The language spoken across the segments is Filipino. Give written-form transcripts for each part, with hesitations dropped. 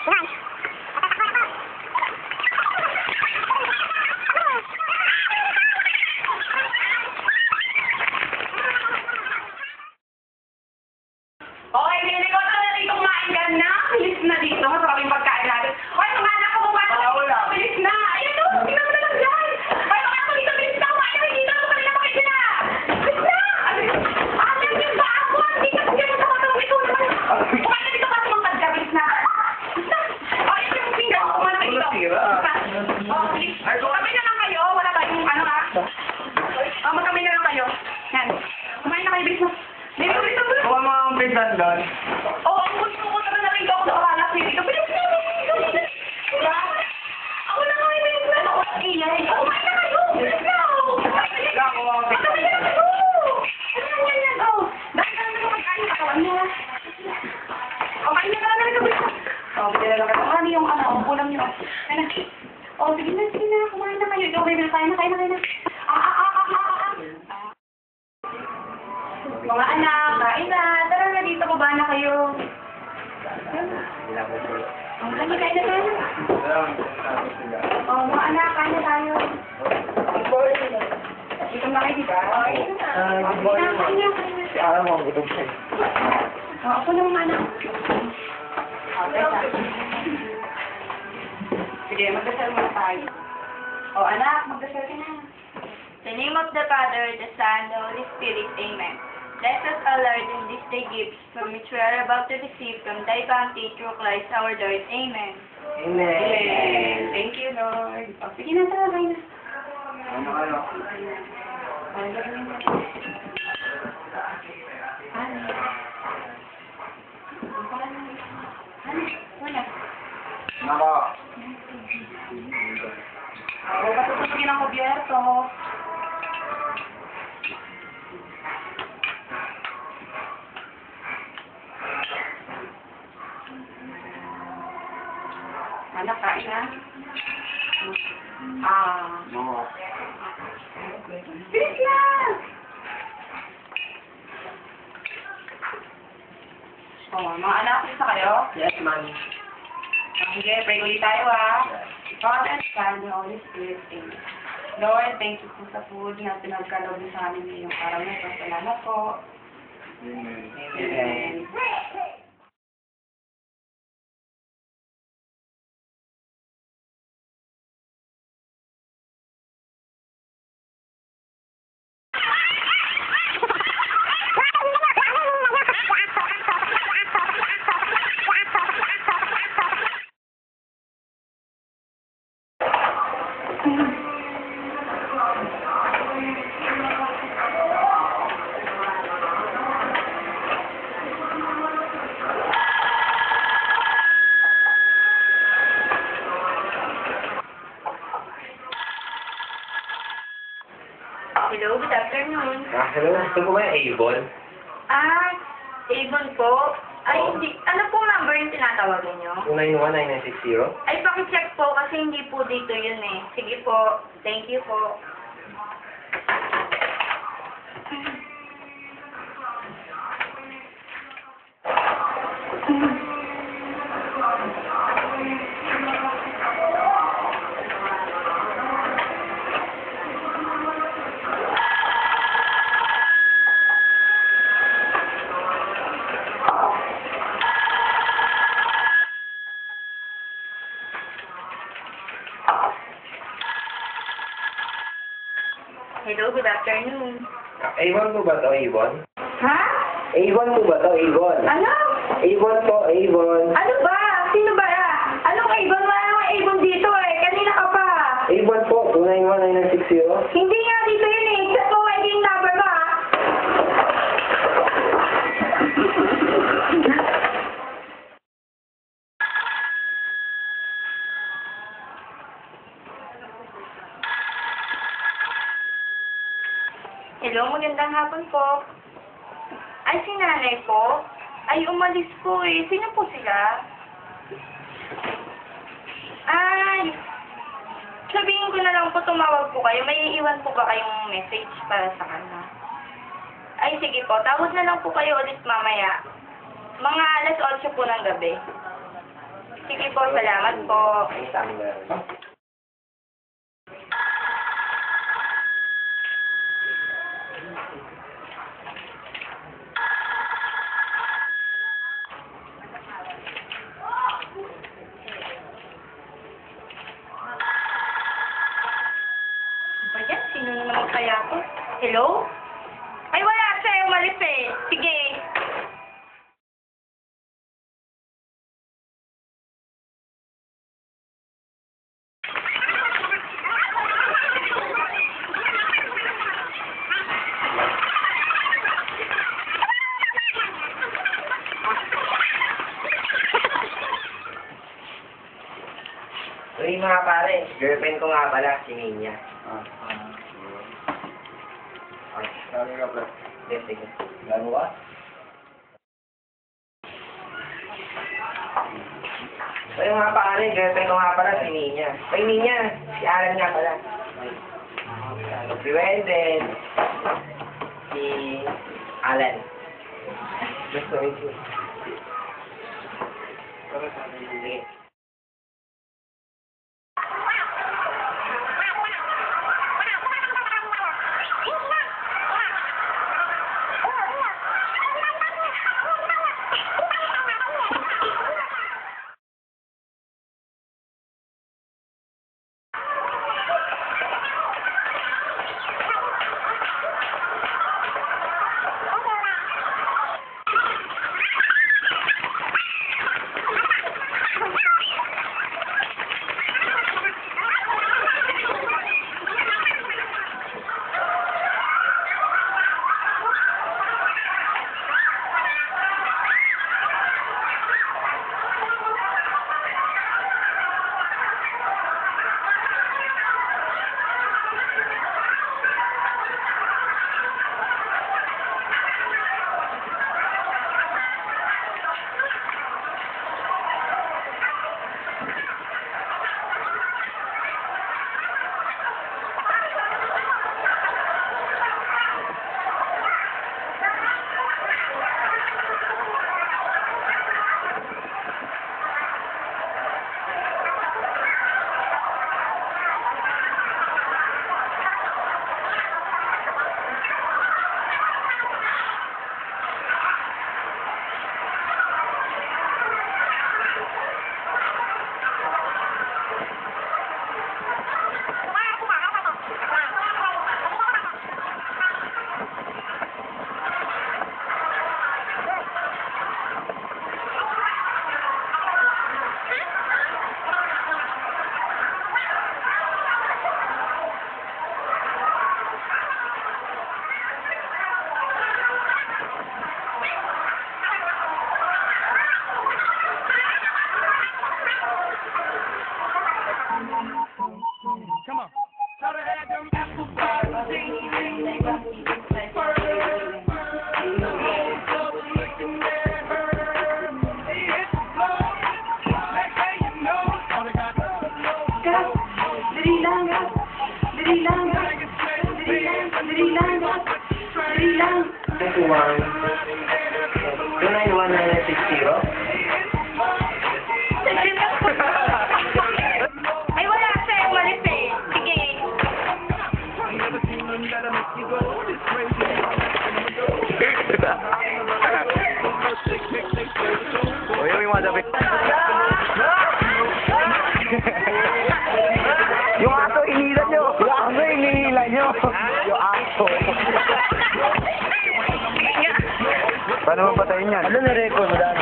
Okay, hindi ko na dito kumain ka na. Bilis na dito. Masarap yung pagkain natin. Okay, mga anak ko bukas. Bilis na. Ayun o, tingnan mo na lang dyan. Okay, mga anak ko dito. Bilis na. Kumain na dito. Kanina makita na. Bilis na. Alam yung ba ako? Hindi ka siya sa mga ito naman. Kumain na dito kasi mga kadya. Bilis na. Okay, ito yung finger. Kumain na dito. Oh, bilis. Kami na lang kayo. Wala tayong ano ha. Oh, magkami na lang kayo. Yan. Kumain na kayo. Bilis na. Bilis na. Bilis na. Kuha mga umpisan doon. Oo, ang gusto ko talaga narito ako sa anak ko dito. Bilis na, bilis na. Diba? Ako na nga, bilis na. Ako na iyay. Kumain na kayo. Bilis na. Magkabili na kayo. Ano yan yan? Oh, dahil na naman magkain sa katawan niya. Okay na lang na bilis na. Oh, bigyan na lang kayo. Ano yung ano, ulam niyo. Kaya na. Oh, sige na, sige na. Kumain na kayo. Ikaw, baby, kain na, kain na, kain na. Mga anak, kain na. Tara na dito, baba na kayo. Ang kanya, kain na tayo. Oh, mga anak, kain na tayo. Dito na kayo, diba? Kain na. Alam mo, gutom siya. Oh, ako na mga anak. Sige, magdasal muna tayo. Oh, anak, magdasal ka na. In the name of the Father, the Son, the Holy Spirit. Amen. Let us, O Lord, in this day gifts from which we are about to receive from thy bounty through Christ our Lord. Amen. Amen. Amen. Thank you, Lord. Oh, sige na, tara, kain na. Ano kayo? Wala. Nako. Huwag ka tutugin ang kubyerto. Anak, kain na. No. Bilis na! Oh, mga anak, isa kayo? Yes, man. Sige, pray ulit tayo Father, Son, the Holy Spirit, Amen. Lord, thank you po sa food na pinagkaloob niyo sa amin ngayong araw na ito. Salamat po. Amen. Amen. Hello, good afternoon. Hello, gusto mo ba yung Avon? Avon po. Ay, hindi. Ano po number yung tinatawagan nyo? 291-9960? Ay, pakicheck po kasi hindi po dito yun eh. Sige po. Thank you po. Hello, good afternoon. Avon po ba to, Avon? Ha? Avon po ba to, Avon? Ano? Avon po, Avon. Ano ba? Sino ba? Anong Avon? Wala namang Avon dito eh. Kanina ka pa. Avon po, 291-9960? Hindi nga dito yun eh. Check mo nga yung number mo ha. Hello, magandang hapon po. Ay, si nanay po? Ay, umalis po eh. Sino po sila? Ay, sabihin ko na lang po tumawag po kayo. May iiwan po ba kayong message para sa kanya? Ay, sige po. Tawag na lang po kayo ulit mamaya. Mga alas 8 po ng gabi. Sige po, salamat po. Ang tama. Ba yan? Sino na naman kaya to? Hello? Ay, wala siya. Umalis eh. Sige. Uy, mga pare, girlfriend ko nga pala, si Ninya. Sabi ka ba? Sige. Laro ka? Uy, mga pare, girlfriend ko nga pala, si Ninya. Uy, Ninya, si Alan nga pala. Si Wendell. Si Alan. Gusto rin siya. Sige. One. 291-960. Ay, wala siya. Umalis eh. Sige. Uy, yung mga dapat. Yung aso, inila nyo. Yung aso, inila nyo. Yung aso. Paano mo patayin yan? Ano na-record mo daan?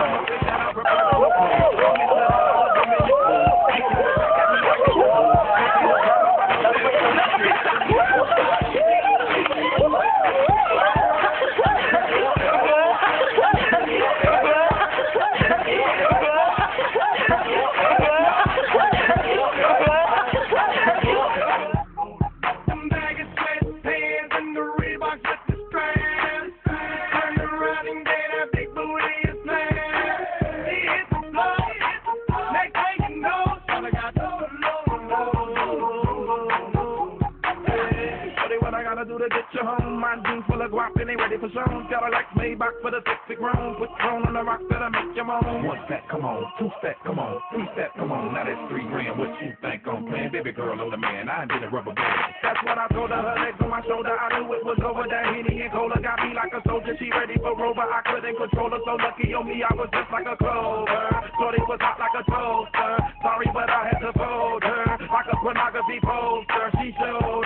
body for shown. Cadillac made back for the sexy grown. Put tone on the rock that'll make you moan. 1 step, come on. 2 step, come on. 3 step, come on. Now that's 3 grand. What you think I'm playing? Baby girl on the man. I did a rubber band. That's what I told her. Her legs on my shoulder. I knew it was over. That Henny and Cola got me like a soldier. She ready for Rover. I couldn't control her. So lucky on me, I was just like a clover. Shorty was hot like a toaster. Sorry, but I had to fold her like a pornography poster. She showed